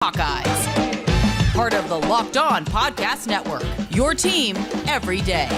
Hawkeyes, part of the Locked On Podcast Network, your team every day.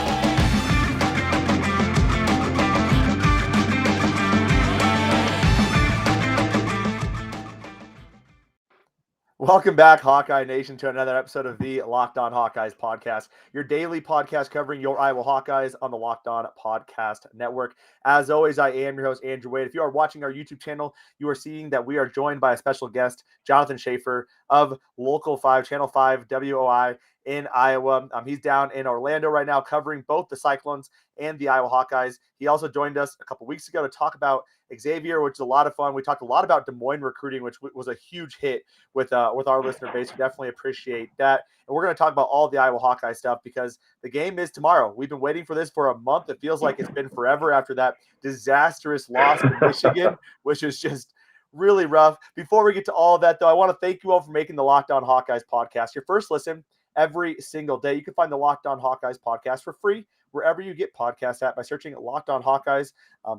Welcome back, Hawkeye Nation, to another episode of the Locked On Hawkeyes podcast, your daily podcast covering your Iowa Hawkeyes on the Locked On Podcast Network. As always, I am your host, Andrew Wade. If you are watching our YouTube channel, you are seeing that we are joined by a special guest, Jonathan Schaeffer of Local 5, Channel 5, WOI in Iowa. He's down in Orlando right now covering both the Cyclones and the Iowa Hawkeyes. He also joined us a couple weeks ago to talk about Xavier, which is a lot of fun. We talked a lot about Des Moines recruiting, which was a huge hit with our listener base. We definitely appreciate that. And we're going to talk about all the Iowa Hawkeye stuff because the game is tomorrow. We've been waiting for this for a month. It feels like it's been forever after that disastrous loss to Michigan, which is just really rough. Before we get to all of that, though, I want to thank you all for making the Locked On Hawkeyes podcast your first listen every single day. You can find the Locked On Hawkeyes podcast for free wherever you get podcasts at by searching Locked On Hawkeyes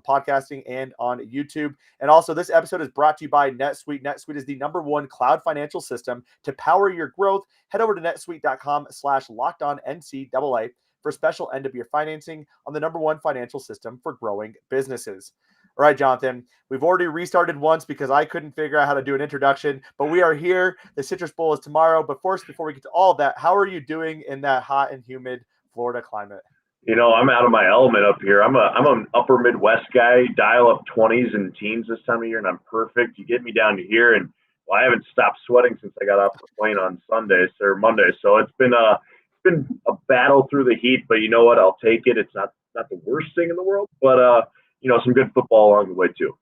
podcasting and on YouTube. And also, this episode is brought to you by NetSuite. NetSuite is the #1 cloud financial system to power your growth. Head over to netsuite.com/LockedOnNCAA for special end-of-year financing on the #1 financial system for growing businesses. All right, Jonathan, we've already restarted once because I couldn't figure out how to do an introduction, but we are here. The Citrus Bowl is tomorrow. But first, before we get to all of that, how are you doing in that hot and humid Florida climate? You know, I'm out of my element up here. I'm an upper Midwest guy, dial up 20s and teens this time of year, and I'm perfect. You get me down to here, and well, I haven't stopped sweating since I got off the plane on Monday. So it's been a battle through the heat, but you know what? I'll take it. It's not the worst thing in the world, but some good football along the way too.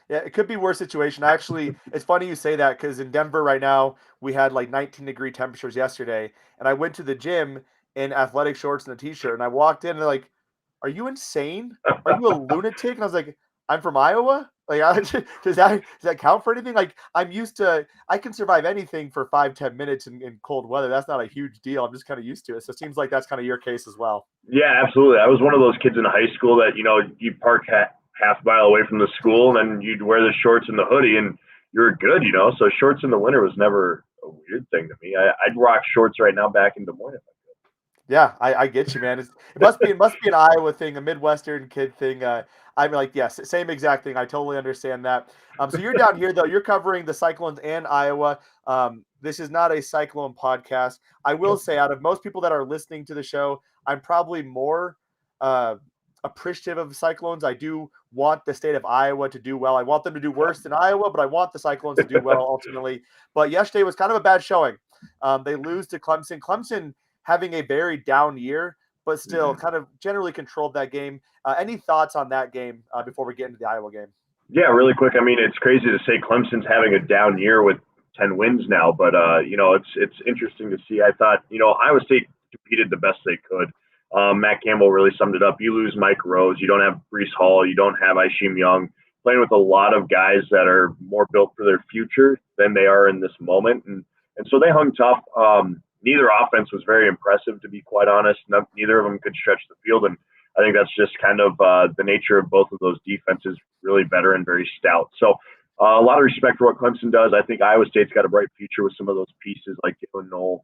Yeah, it could be worse situation. Actually, it's funny you say that because in Denver right now, we had like 19-degree temperatures yesterday, and I went to the gym in athletic shorts and a t-shirt, and I walked in and they're like, "Are you insane? Are you a lunatic?" And I was like, "I'm from Iowa. Like, does that count for anything? Like, I'm used to. I can survive anything for 5-10 minutes in cold weather. That's not a huge deal. I'm just kind of used to it. So it seems like that's kind of your case as well." Yeah, absolutely. I was one of those kids in high school that you park half mile away from the school, and then you'd wear the shorts and the hoodie, and you're good. So shorts in the winter was never a weird thing to me. I'd rock shorts right now back in Des Moines. Yeah, I get you, man. It must be an Iowa thing, a Midwestern kid thing. I'm like, yes, same exact thing. I totally understand that. So you're down here though. You're covering the Cyclones and Iowa. This is not a Cyclone podcast. I will say, out of most people that are listening to the show, I'm probably more appreciative of the Cyclones. I do want the state of Iowa to do well. I want them to do worse than Iowa, but I want the Cyclones to do well ultimately. But yesterday was kind of a bad showing. They lose to Clemson. Clemson having a very down year, but still kind of generally controlled that game. Any thoughts on that game before we get into the Iowa game? Yeah, really quick. I mean, it's crazy to say Clemson's having a down year with 10 wins now, but it's interesting to see. I thought, Iowa State competed the best they could. Matt Campbell really summed it up. You lose Mike Rose, you don't have Breece Hall, you don't have Isheem Young, playing with a lot of guys that are more built for their future than they are in this moment. And so they hung tough. Neither offense was very impressive, to be quite honest. Neither of them could stretch the field, and I think that's just kind of the nature of both of those defenses, really better and very stout. So a lot of respect for what Clemson does. I think Iowa State's got a bright future with some of those pieces like Galen Knoll.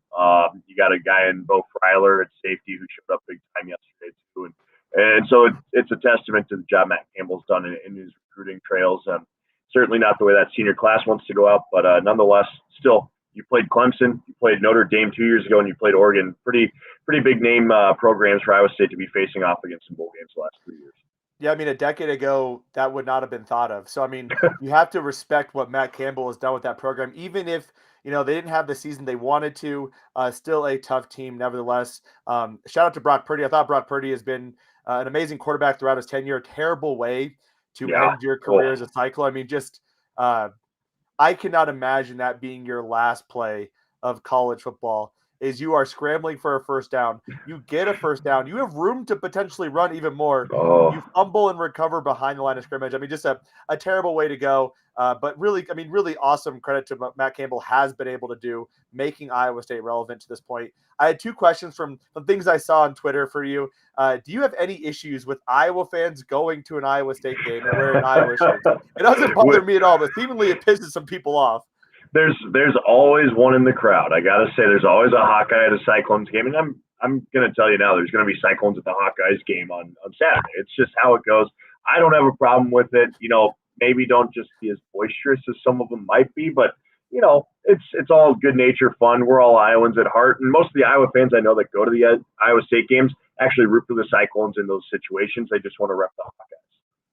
You got a guy in Bo Freiler at safety who showed up big time yesterday too. And so it's a testament to the job Matt Campbell's done in his recruiting trails. Certainly not the way that senior class wants to go out, but nonetheless, still, you played Clemson, you played Notre Dame 2 years ago, and you played Oregon. Pretty big name programs for Iowa State to be facing off against in bowl games the last 3 years. Yeah, I mean, a decade ago, that would not have been thought of. So, I mean, you have to respect what Matt Campbell has done with that program, even if, they didn't have the season they wanted to. Still a tough team, nevertheless. Shout out to Brock Purdy. I thought Brock Purdy has been an amazing quarterback throughout his tenure. A terrible way to end your career as a Cyclone. I mean, just I cannot imagine that being your last play of college football. Is you are scrambling for a first down. You get a first down. You have room to potentially run even more. You fumble and recover behind the line of scrimmage. I mean, just a terrible way to go. But really, I mean, really awesome credit to what Matt Campbell has been able to do, making Iowa State relevant to this point. I had two questions from things I saw on Twitter for you. Do you have any issues with Iowa fans going to an Iowa State game and wearing Iowa shirts? It doesn't bother me at all, but seemingly it pisses some people off. There's always one in the crowd. I gotta say, there's always a Hawkeye at a Cyclones game, and I'm gonna tell you now, there's gonna be Cyclones at the Hawkeyes game on Saturday. It's just how it goes. I don't have a problem with it. Maybe don't just be as boisterous as some of them might be, but it's all good nature fun. We're all Iowans at heart, and most of the Iowa fans I know that go to the Iowa State games actually root for the Cyclones in those situations. They just want to rep the Hawkeyes.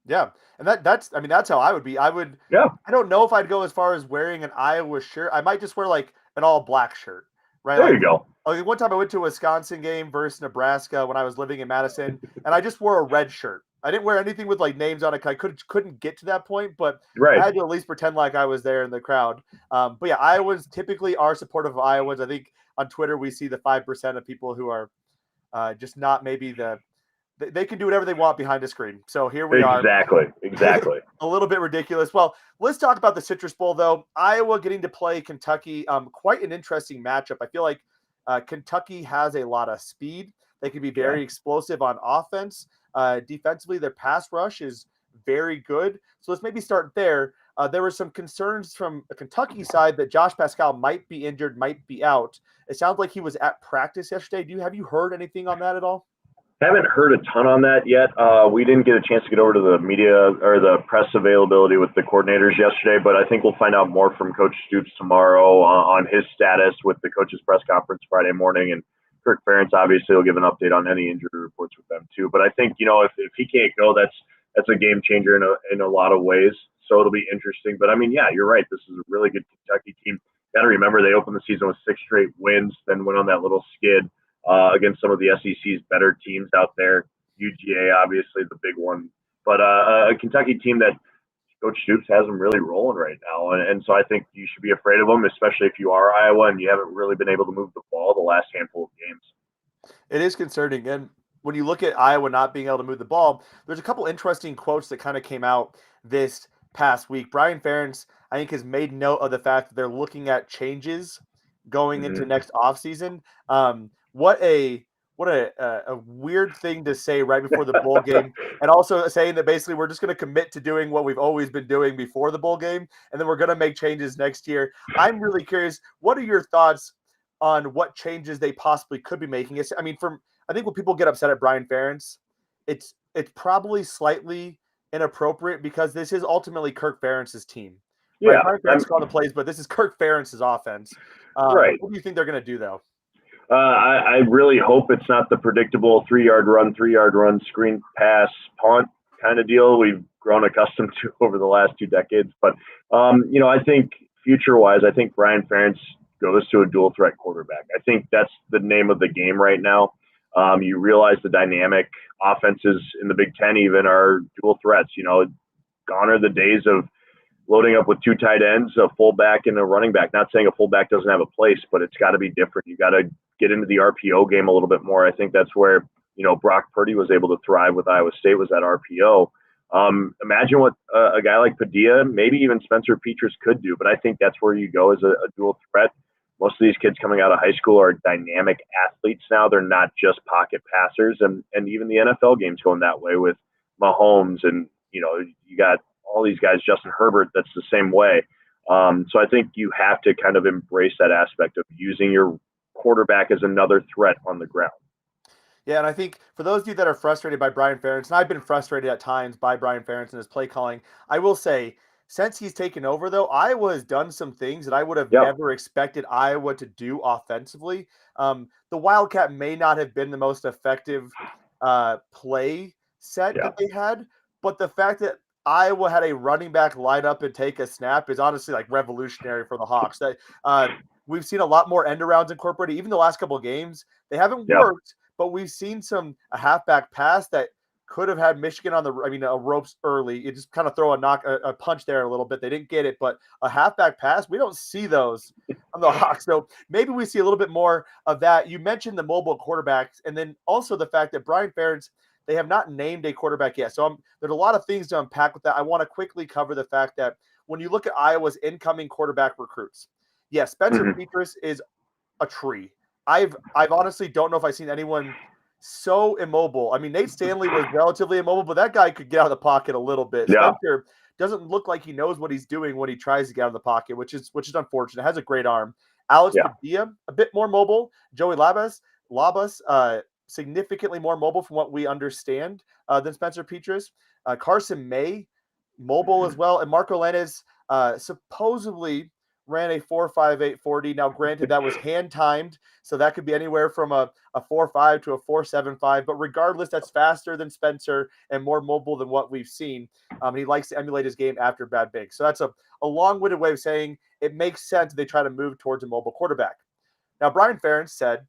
Yeah, and that's how I would be. I don't know if I'd go as far as wearing an Iowa shirt. I might just wear like an all black shirt, right? There you go. Like one time I went to a Wisconsin game versus Nebraska when I was living in Madison, and I just wore a red shirt. I didn't wear anything with like names on it. I couldn't get to that point, but right. I had to at least pretend like I was there in the crowd. But yeah, Iowans typically are supportive of Iowans. I think on Twitter we see the 5% of people who are just not maybe they can do whatever they want behind a screen. So here we are. Exactly. A little bit ridiculous. Well, let's talk about the Citrus Bowl though. Iowa getting to play Kentucky. Quite an interesting matchup. I feel like Kentucky has a lot of speed. They can be very explosive on offense. Defensively, their pass rush is very good. So let's maybe start there. There were some concerns from the Kentucky side that Josh Pascal might be injured, might be out. It sounds like he was at practice yesterday. Have you heard anything on that at all? Haven't heard a ton on that yet. We didn't get a chance to get over to the media or the press availability with the coordinators yesterday, but I think we'll find out more from Coach Stoops tomorrow on his status with the coaches' press conference Friday morning. And Kirk Ferentz obviously will give an update on any injury reports with them too. But I think, if he can't go, that's a game changer in a lot of ways. So it'll be interesting. But I mean, yeah, you're right. This is a really good Kentucky team. Got to remember they opened the season with 6 straight wins, then went on that little skid against some of the SEC's better teams out there. UGA, obviously the big one, but a Kentucky team that Coach Stoops has them really rolling right now. And so I think you should be afraid of them, especially if you are Iowa and you haven't really been able to move the ball the last handful of games. It is concerning. And when you look at Iowa not being able to move the ball, there's a couple interesting quotes that kind of came out this past week. Brian Ferentz, I think, has made note of the fact that they're looking at changes going into next offseason. What a weird thing to say right before the bowl game, and also saying that basically we're just going to commit to doing what we've always been doing before the bowl game, and then we're going to make changes next year. I'm really curious. What are your thoughts on what changes they possibly could be making? I mean, I think when people get upset at Brian Ferentz, it's probably slightly inappropriate because this is ultimately Kirk Ferentz's team. Yeah, right? Brian Ferentz called the plays, but this is Kirk Ferentz's offense. Right. What do you think they're going to do though? I really hope it's not the predictable 3-yard run, screen pass, punt kind of deal we've grown accustomed to over the last 2 decades. But, I think future-wise, I think Brian Ferentz goes to a dual threat quarterback. I think that's the name of the game right now. You realize the dynamic offenses in the Big Ten even are dual threats. Gone are the days of loading up with 2 tight ends, a fullback and a running back. Not saying a fullback doesn't have a place, but it's got to be different. You got to get into the RPO game a little bit more. I think that's where, Brock Purdy was able to thrive with Iowa State, was that RPO. Imagine what a guy like Padilla, maybe even Spencer Petras could do, but I think that's where you go as a dual threat. Most of these kids coming out of high school are dynamic athletes now. They're not just pocket passers, and even the NFL game's going that way with Mahomes, and, you got all these guys, Justin Herbert, that's the same way. So I think you have to kind of embrace that aspect of using your quarterback as another threat on the ground. Yeah, and I think for those of you that are frustrated by Brian Ferentz, and I've been frustrated at times by Brian Ferentz and his play calling, I will say, since he's taken over, though, Iowa has done some things that I would have never expected Iowa to do offensively. The Wildcat may not have been the most effective play set that they had, but the fact that Iowa had a running back line up and take a snap is honestly like revolutionary for the Hawks. We've seen a lot more end arounds incorporated. Even the last couple of games, they haven't worked, but we've seen a halfback pass that could have had Michigan on a ropes early. You just kind of throw a punch there a little bit. They didn't get it, but a halfback pass, we don't see those on the Hawks. So maybe we see a little bit more of that. You mentioned the mobile quarterbacks, and then also the fact that Brian Ferentz, they have not named a quarterback yet. So there's a lot of things to unpack with that. I want to quickly cover the fact that when you look at Iowa's incoming quarterback recruits, Spencer Petras is a tree. I've honestly don't know if I've seen anyone so immobile. I mean, Nate Stanley was relatively immobile, but that guy could get out of the pocket a little bit. Yeah. Spencer doesn't look like he knows what he's doing when he tries to get out of the pocket, which is unfortunate. Has a great arm. Alex Padilla, a bit more mobile. Joey Labas, significantly more mobile from what we understand than Spencer Petras. Carson May, mobile as well. And Marco Lanes supposedly ran a 4.58 40. Now, granted, that was hand-timed, so that could be anywhere from a 4.5 to a 4.75. But regardless, that's faster than Spencer and more mobile than what we've seen. He likes to emulate his game after Bad Big. So that's a long-winded way of saying it makes sense they try to move towards a mobile quarterback. Now, Brian Ferentz said,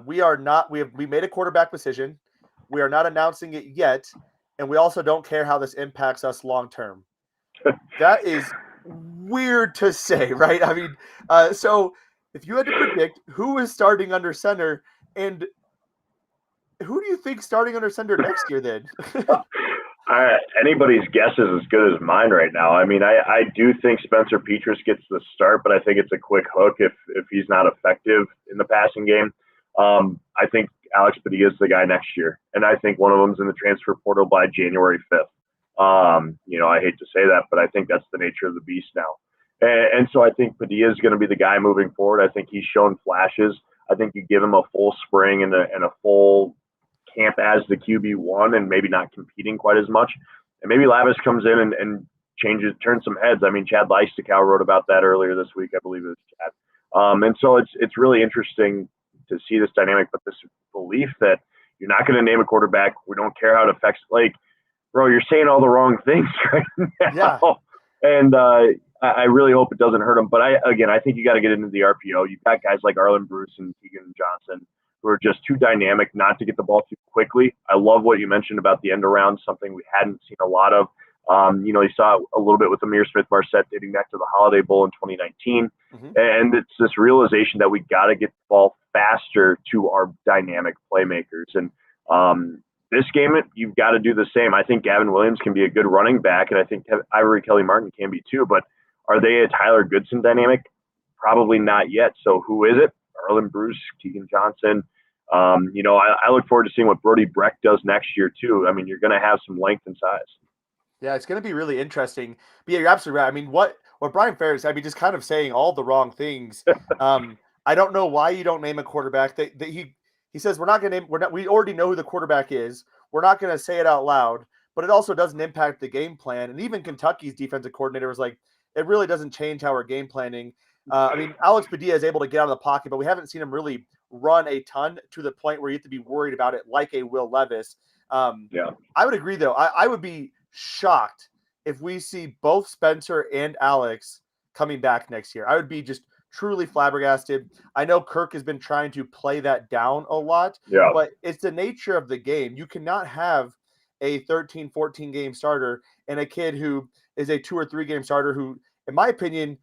we made a quarterback decision. We are not announcing it yet, and we also don't care how this impacts us long-term. That is weird to say, right? I mean, so if you had to predict who is starting under center, and who do you think starting under center next year then? Anybody's guess is as good as mine right now. I mean, I do think Spencer Petras gets the start, but I think it's a quick hook if he's not effective in the passing game. I think Alex Padilla is the guy next year, and I think one of them's in the transfer portal by January 5th. I hate to say that, but I think that's the nature of the beast now. And so I think Padilla is going to be the guy moving forward. I think he's shown flashes. I think you give him a full spring and a full camp as the QB1 and maybe not competing quite as much. And maybe Levis comes in and turns some heads. I mean, Chad Leistokow wrote about that earlier this week. I believe it was Chad. And so it's really interesting to see this dynamic, but this belief that you're not going to name a quarterback. We don't care how it affects, bro, you're saying all the wrong things right now. Yeah. And I really hope it doesn't hurt him. But I think you got to get into the RPO. You've got guys like Arlen Bruce and Keegan Johnson who are just too dynamic not to get the ball too quickly. I love what you mentioned about the end around, something we hadn't seen a lot of. You saw a little bit with Amir Smith-Marset dating back to the Holiday Bowl in 2019. Mm-hmm. And it's this realization that we got to get the ball faster to our dynamic playmakers. And this game, you've got to do the same. I think Gavin Williams can be a good running back, and I think Ivory Kelly-Martin can be too. But are they a Tyler Goodson dynamic? Probably not yet. So who is it? Arlen Bruce, Keegan Johnson. I look forward to seeing what Brody Breck does next year too. I mean, you're going to have some length and size. Yeah, it's going to be really interesting. But yeah, you're absolutely right. I mean, what Brian Ferentz, just kind of saying all the wrong things. I don't know why you don't name a quarterback. He says we're not going to name. We already know who the quarterback is. We're not going to say it out loud. But it also doesn't impact the game plan. And even Kentucky's defensive coordinator was like, it really doesn't change how we're game planning. Alex Padilla is able to get out of the pocket, but we haven't seen him really run a ton to the point where you have to be worried about it like a Will Levis. I would agree, though. I would be shocked if we see both Spencer and Alex coming back next year. I would be just truly flabbergasted. I know Kirk has been trying to play that down a lot, but it's the nature of the game. You cannot have a 13, 14 game starter and a kid who is a 2 or 3 game starter who, in my opinion,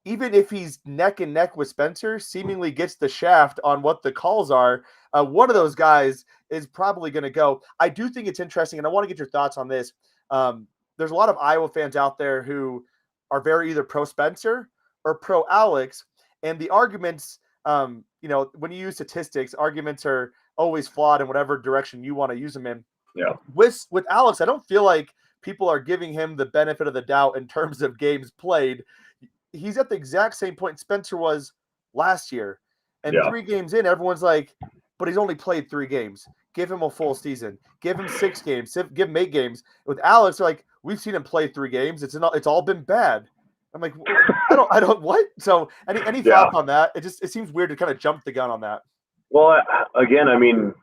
even if he's neck and neck with Spencer, seemingly gets the shaft on what the calls are. One of those guys is probably going to go. I do think it's interesting, and I want to get your thoughts on this. There's a lot of Iowa fans out there who are very either pro Spencer or pro Alex, and the arguments, when you use statistics, arguments are always flawed in whatever direction you want to use them in. Yeah. With Alex, I don't feel like people are giving him the benefit of the doubt in terms of games played. He's at the exact same point Spencer was last year. And 3 games in, everyone's like, but he's only played 3 games. Give him a full season. Give him 6 games. Give him 8 games. With Alex, they're like, we've seen him play 3 games. It's all been bad. I'm like, I don't what? So any thoughts on that? It seems weird to kind of jump the gun on that. Well, again, I mean,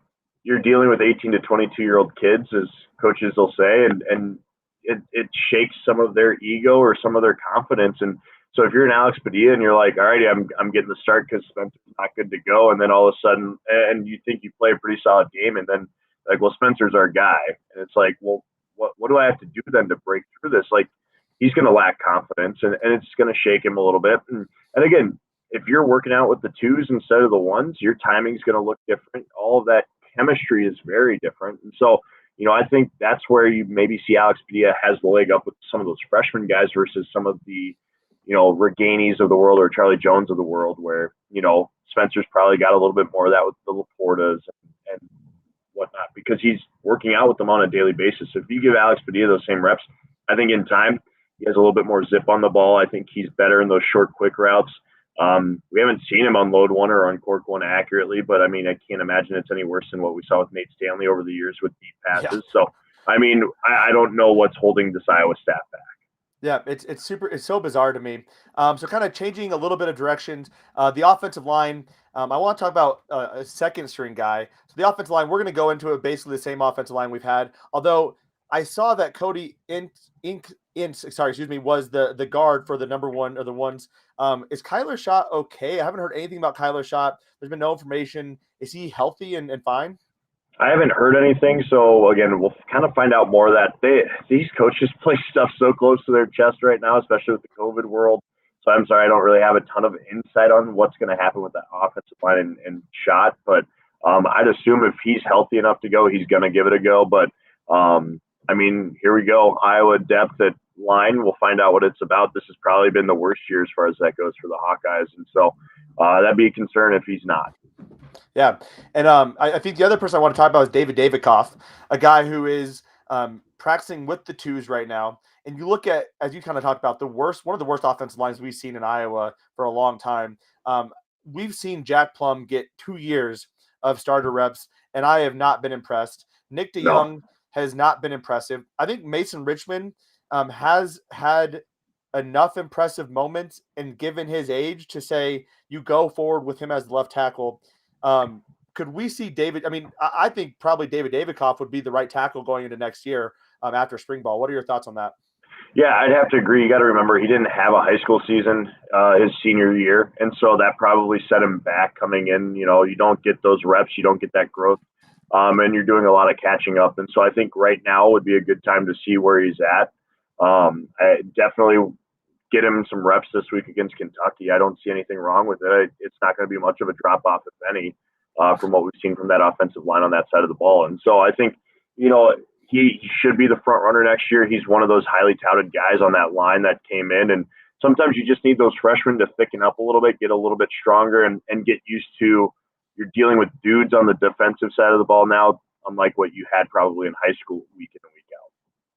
you're dealing with 18 to 22-year-old kids, as coaches will say, and it shakes some of their ego or some of their confidence. And so if you're an Alex Padilla and you're like, all right, I'm getting the start because Spencer's not good to go, and then all of a sudden, and you think you play a pretty solid game, and then like, well, Spencer's our guy, and it's like, well, what do I have to do then to break through this? Like, he's going to lack confidence, and it's going to shake him a little bit. And again, if you're working out with the 2s instead of the 1s, your timing's going to look different. All of that chemistry is very different, and so. I think that's where you maybe see Alex Padilla has the leg up with some of those freshman guys versus some of the, Reganis of the world or Charlie Jones of the world where, Spencer's probably got a little bit more of that with the Laportas and whatnot because he's working out with them on a daily basis. So if you give Alex Padilla those same reps, I think in time, he has a little bit more zip on the ball. I think he's better in those short, quick routes. We haven't seen him unload one or uncork one accurately, but I mean, I can't imagine it's any worse than what we saw with Nate Stanley over the years with deep passes. Yeah. So, I mean, I don't know what's holding this Iowa staff back. Yeah, it's so bizarre to me. So kind of changing a little bit of directions. The offensive line. I want to talk about a second string guy. So the offensive line, we're going to go into it basically the same offensive line we've had. Although I saw that Cody was the guard for the number one or the ones. Is Kyler Schott okay? I haven't heard anything about Kyler Schott. There's been no information. Is he healthy and fine? I haven't heard anything, so again, we'll kind of find out more of that. These coaches play stuff so close to their chest right now, especially with the COVID world. So I'm sorry, I don't really have a ton of insight on what's going to happen with that offensive line and Schott, but I'd assume if he's healthy enough to go, he's going to give it a go. But I mean, here we go. Iowa depth at line. We'll find out what it's about. This has probably been the worst year as far as that goes for the Hawkeyes, and so that'd be a concern if he's not. Yeah, and I think the other person I want to talk about is Davikoff, a guy who is practicing with the twos right now. And you look at, as you kind of talked about, one of the worst offensive lines we've seen in Iowa for a long time. We've seen Jack Plum get 2 years of starter reps, and I have not been impressed. Nick DeYoung has not been impressive. I think Mason Richmond has had enough impressive moments, and given his age, to say you go forward with him as the left tackle. Could we see David? I mean, I think probably David Davikoff would be the right tackle going into next year after spring ball. What are your thoughts on that? Yeah, I'd have to agree. You got to remember he didn't have a high school season his senior year, and so that probably set him back coming in. You know, you don't get those reps, you don't get that growth, and you're doing a lot of catching up. And so I think right now would be a good time to see where he's at. I definitely get him some reps this week against Kentucky. I don't see anything wrong with it. It's not going to be much of a drop off, if any, from what we've seen from that offensive line on that side of the ball. And so I think, you know, he should be the front runner next year. He's one of those highly touted guys on that line that came in. And sometimes you just need those freshmen to thicken up a little bit, get a little bit stronger, and get used to you're dealing with dudes on the defensive side of the ball now, unlike what you had probably in high school week in and week out.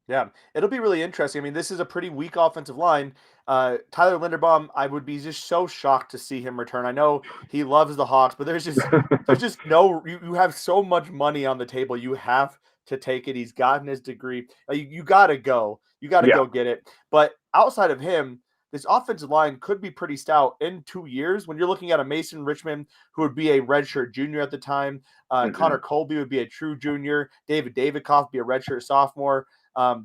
Yeah, it'll be really interesting. I mean, this is a pretty weak offensive line. Tyler Linderbaum, I would be just so shocked to see him return. I know he loves the Hawks, but there's just no. You have so much money on the table. You have to take it. He's gotten his degree. You got to go. You got to go get it. But outside of him, this offensive line could be pretty stout in 2 years. When you're looking at a Mason Richmond, who would be a redshirt junior at the time, Connor Colby would be a true junior, David Davikoff would be a redshirt sophomore.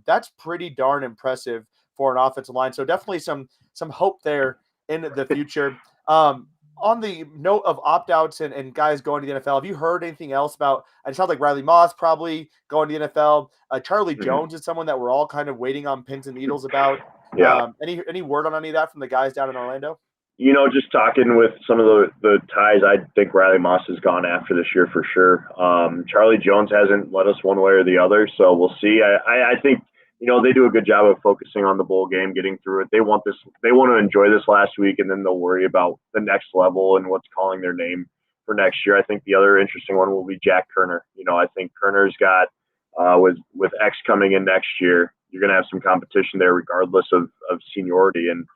That's pretty darn impressive for an offensive line. So definitely some hope there in the future. On the note of opt-outs and guys going to the NFL, have you heard anything else about – it sounds like Riley Moss probably going to the NFL. Charlie Jones is someone that we're all kind of waiting on pins and needles about. Yeah. Any word on any of that from the guys down in Orlando? You know, just talking with some of the ties, I think Riley Moss has gone after this year for sure. Charlie Jones hasn't led us one way or the other, so we'll see. I think, you know, they do a good job of focusing on the bowl game, getting through it. They want to enjoy this last week, and then they'll worry about the next level and what's calling their name for next year. I think the other interesting one will be Jack Kerner. You know, I think Kerner's got with X coming in next year, you're going to have some competition there regardless of seniority. And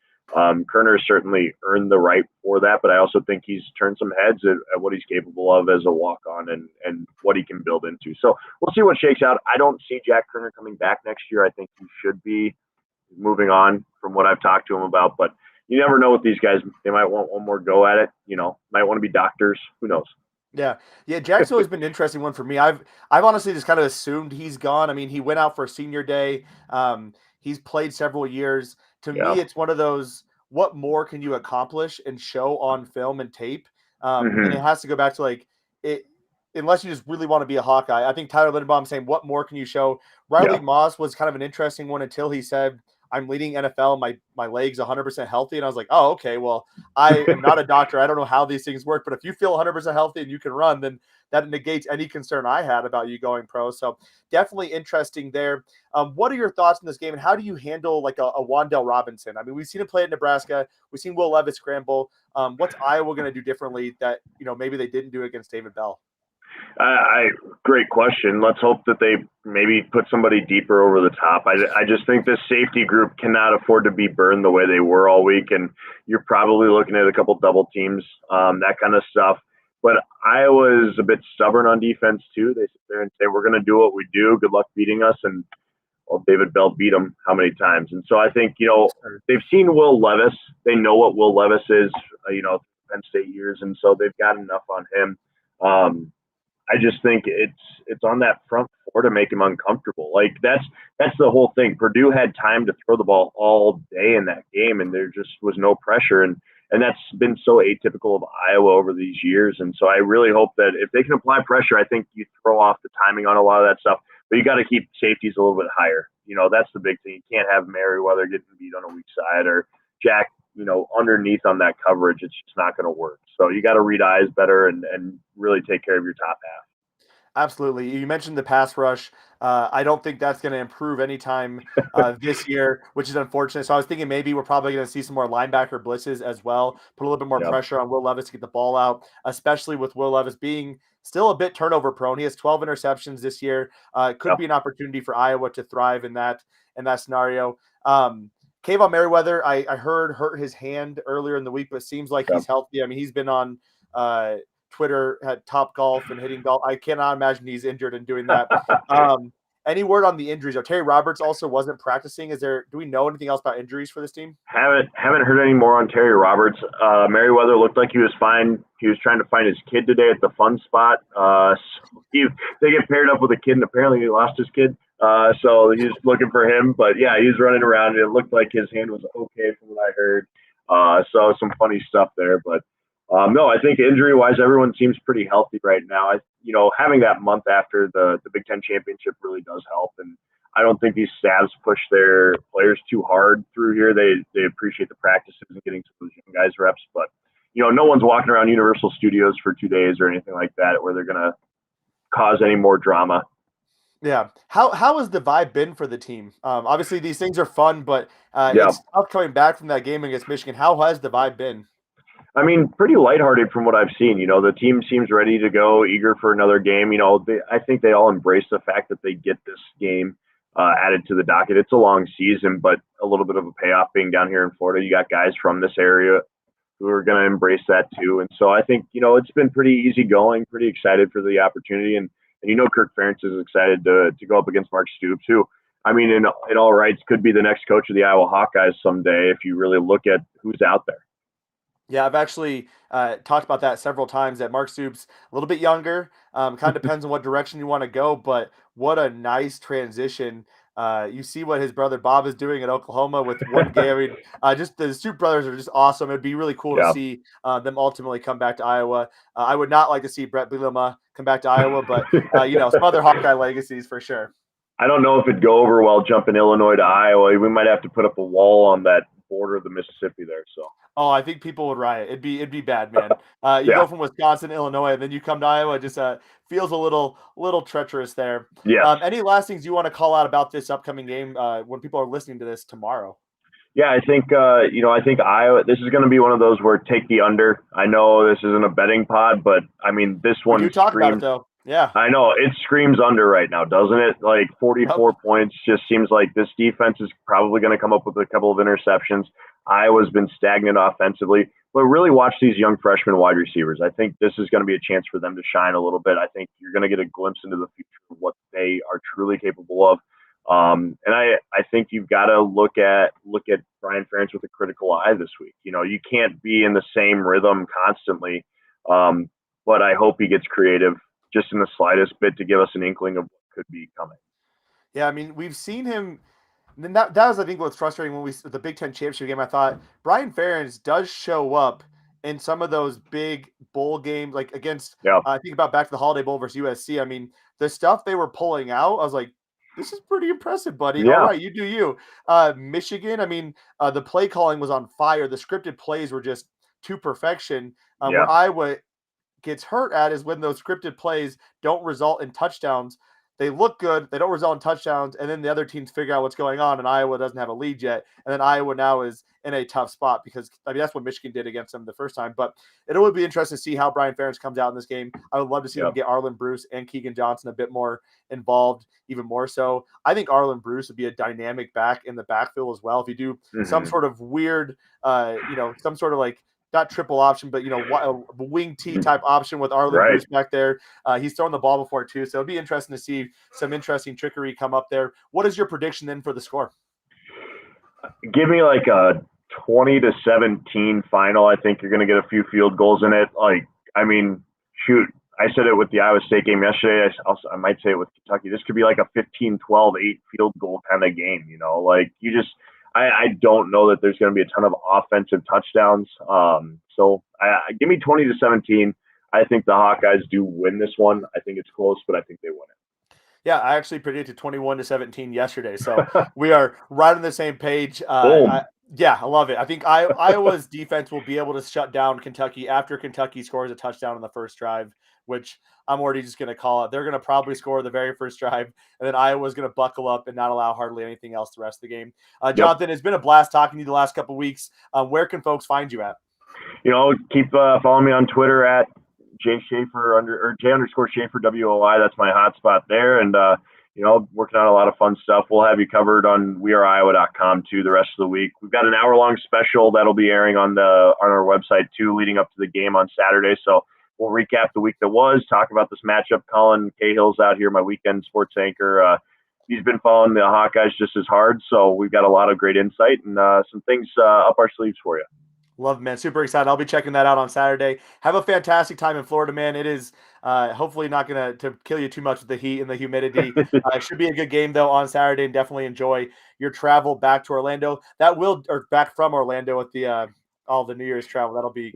Kerner certainly earned the right for that, but I also think he's turned some heads at what he's capable of as a walk-on and what he can build into. So we'll see what shakes out. I don't see Jack Kerner coming back next year. I think he should be moving on from what I've talked to him about, but you never know with these guys. They might want one more go at it, you know, might want to be doctors. Who knows? Yeah. Jack's always been an interesting one for me. I've honestly just kind of assumed he's gone. I mean, he went out for senior day. He's played several years. To me, it's one of those, what more can you accomplish and show on film and tape? And it has to go back to like it, unless you just really want to be a Hawkeye. I think Tyler Linderbaum saying, what more can you show? Riley Moss was kind of an interesting one until he said, I'm leading NFL. My leg's 100% healthy. And I was like, oh, okay, well, I am not a doctor. I don't know how these things work, but if you feel 100% healthy and you can run, then that negates any concern I had about you going pro. So definitely interesting there. What are your thoughts on this game, and how do you handle like a Wan'Dale Robinson? I mean, we've seen him play at Nebraska. We've seen Will Levis scramble. What's Iowa going to do differently that, you know, maybe they didn't do against David Bell? Great question. Let's hope that they maybe put somebody deeper over the top. I just think this safety group cannot afford to be burned the way they were all week, and you're probably looking at a couple double teams, that kind of stuff. But Iowa's a bit stubborn on defense too. They sit there and say, we're going to do what we do. Good luck beating us. And well, David Bell beat them how many times? And so I think, they've seen Will Levis. They know what Will Levis is, Penn State years. And so they've got enough on him. I just think it's on that front four to make him uncomfortable. Like that's the whole thing. Purdue had time to throw the ball all day in that game, and there just was no pressure. And that's been so atypical of Iowa over these years. And so I really hope that if they can apply pressure, I think you throw off the timing on a lot of that stuff. But you got to keep safeties a little bit higher. That's the big thing. You can't have Merriweather getting beat on a weak side or Jack, underneath on that coverage. It's just not going to work. So you got to read eyes better and really take care of your top half. Absolutely. You mentioned the pass rush. I don't think that's going to improve anytime this year, which is unfortunate. So I was thinking maybe we're probably going to see some more linebacker blitzes as well, put a little bit more pressure on Will Levis to get the ball out, especially with Will Levis being still a bit turnover prone. He has 12 interceptions this year. Could be an opportunity for Iowa to thrive in that scenario. Kayvon Merriweather, I heard hurt his hand earlier in the week, but it seems like he's healthy. I mean, he's been on Twitter at Top Golf and hitting golf. I cannot imagine he's injured and doing that. Any word on the injuries? Terry Roberts also wasn't practicing. Do we know anything else about injuries for this team? Haven't heard any more on Terry Roberts. Merriweather looked like he was fine. He was trying to find his kid today at the fun spot. They get paired up with a kid, and apparently he lost his kid. So he's looking for him. But yeah, he's running around, and it looked like his hand was okay from what I heard. So some funny stuff there, but. No, I think injury-wise, everyone seems pretty healthy right now. Having that month after the Big Ten championship really does help, and I don't think these staffs push their players too hard through here. They appreciate the practices and getting some of those young guys reps, but no one's walking around Universal Studios for 2 days or anything like that where they're going to cause any more drama. Yeah. How has the vibe been for the team? Obviously, these things are fun, but it's tough coming back from that game against Michigan. How has the vibe been? I mean, pretty lighthearted from what I've seen. The team seems ready to go, eager for another game. I think they all embrace the fact that they get this game added to the docket. It's a long season, but a little bit of a payoff being down here in Florida. You got guys from this area who are going to embrace that too. And so I think, it's been pretty easy going, pretty excited for the opportunity. And Kirk Ferentz is excited to go up against Mark Stoops, who, I mean, in all rights, could be the next coach of the Iowa Hawkeyes someday if you really look at who's out there. Yeah, I've actually talked about that several times, that Mark Stoops, a little bit younger, kind of depends on what direction you want to go, but what a nice transition. You see what his brother Bob is doing at Oklahoma with one game. Just the Stoops brothers are just awesome. It'd be really cool to see them ultimately come back to Iowa. I would not like to see Brett Bielema come back to Iowa, but, some other Hawkeye legacies for sure. I don't know if it'd go over well jumping Illinois to Iowa. We might have to put up a wall on that border of the Mississippi there. So. Oh, I think people would riot. It'd be bad, man. You go from Wisconsin, Illinois, and then you come to Iowa. It just feels a little treacherous there. Yeah. Any last things you want to call out about this upcoming game when people are listening to this tomorrow? Yeah, I think I think Iowa. This is going to be one of those where take the under. I know this isn't a betting pod, but I mean this one. You talk about it though. Yeah, I know it screams under right now, doesn't it? Like 44 points just seems like this defense is probably going to come up with a couple of interceptions. Iowa's been stagnant offensively, but really watch these young freshman wide receivers. I think this is going to be a chance for them to shine a little bit. I think you're going to get a glimpse into the future of what they are truly capable of. And I think you've got to look at Brian Ferentz with a critical eye this week. You can't be in the same rhythm constantly, but I hope he gets creative just in the slightest bit to give us an inkling of what could be coming. Yeah, I mean, we've seen him. And that was, I think, what's frustrating when the Big Ten championship game. I thought Brian Ferentz does show up in some of those big bowl games, like against, I think about back to the Holiday Bowl versus USC. I mean, the stuff they were pulling out, I was like, this is pretty impressive, buddy. Yeah. All right, you do you. Michigan, I mean, the play calling was on fire. The scripted plays were just to perfection. Where Iowa gets hurt at is when those scripted plays don't result in touchdowns. they look good, they don't result in touchdowns, and then the other teams figure out what's going on, and Iowa doesn't have a lead yet, and then Iowa now is in a tough spot because, that's what Michigan did against them the first time. But it would be interesting to see how Brian Ferentz comes out in this game. I would love to see them get Arlen Bruce and Keegan Johnson a bit more involved, even more so. I think Arlen Bruce would be a dynamic back in the backfield as well. If you do some sort of weird, some sort of like, not triple option, but a wing T type option with Arlen Bruce back there. He's thrown the ball before too, so it'll be interesting to see some interesting trickery come up there. What is your prediction then for the score? Give me like a 20-17 final. I think you're going to get a few field goals in it. Shoot, I said it with the Iowa State game yesterday. I might say it with Kentucky. This could be like a 15-12, 8 field goal kind of game. I don't know that there's going to be a ton of offensive touchdowns. So give me 20-17. I think the Hawkeyes do win this one. I think it's close, but I think they win it. Yeah, I actually predicted 21-17 yesterday. So we are right on the same page. I love it. I think Iowa's defense will be able to shut down Kentucky after Kentucky scores a touchdown on the first drive, which I'm already just going to call it. They're going to probably score the very first drive, and then Iowa's going to buckle up and not allow hardly anything else the rest of the game. Jonathan, It's been a blast talking to you the last couple of weeks. Where can folks find you at? Keep following me on Twitter at J Schaeffer J_Schaeffer WOI. That's my hotspot there. And, working on a lot of fun stuff. We'll have you covered on weareiowa.com too the rest of the week. We've got an hour-long special that'll be airing on our website too, leading up to the game on Saturday. So we'll recap the week that was, talk about this matchup. Colin Cahill's out here, my weekend sports anchor. He's been following the Hawkeyes just as hard, so we've got a lot of great insight and some things up our sleeves for you. Love, man. Super excited. I'll be checking that out on Saturday. Have a fantastic time in Florida, man. It is hopefully not going to kill you too much with the heat and the humidity. It should be a good game, though, on Saturday, and definitely enjoy your travel back to Orlando. Back from Orlando with all the New Year's travel. That'll be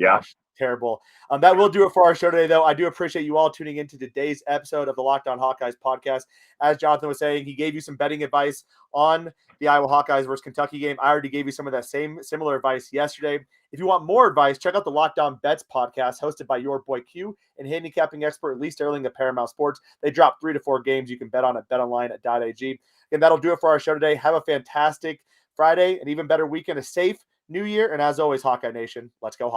terrible. That will do it for our show today, though. I do appreciate you all tuning into today's episode of the Locked On Hawkeyes podcast. As Jonathan was saying, he gave you some betting advice on the Iowa Hawkeyes versus Kentucky game. I already gave you some of that similar advice yesterday. If you want more advice, check out the Locked On Bets podcast hosted by your boy Q and handicapping expert Lee Sterling of Paramount Sports. They drop 3 to 4 games you can bet on at BetOnline.ag. And that'll do it for our show today. Have a fantastic Friday, an even better weekend, a safe New Year, and as always, Hawkeye Nation, let's go Hawks.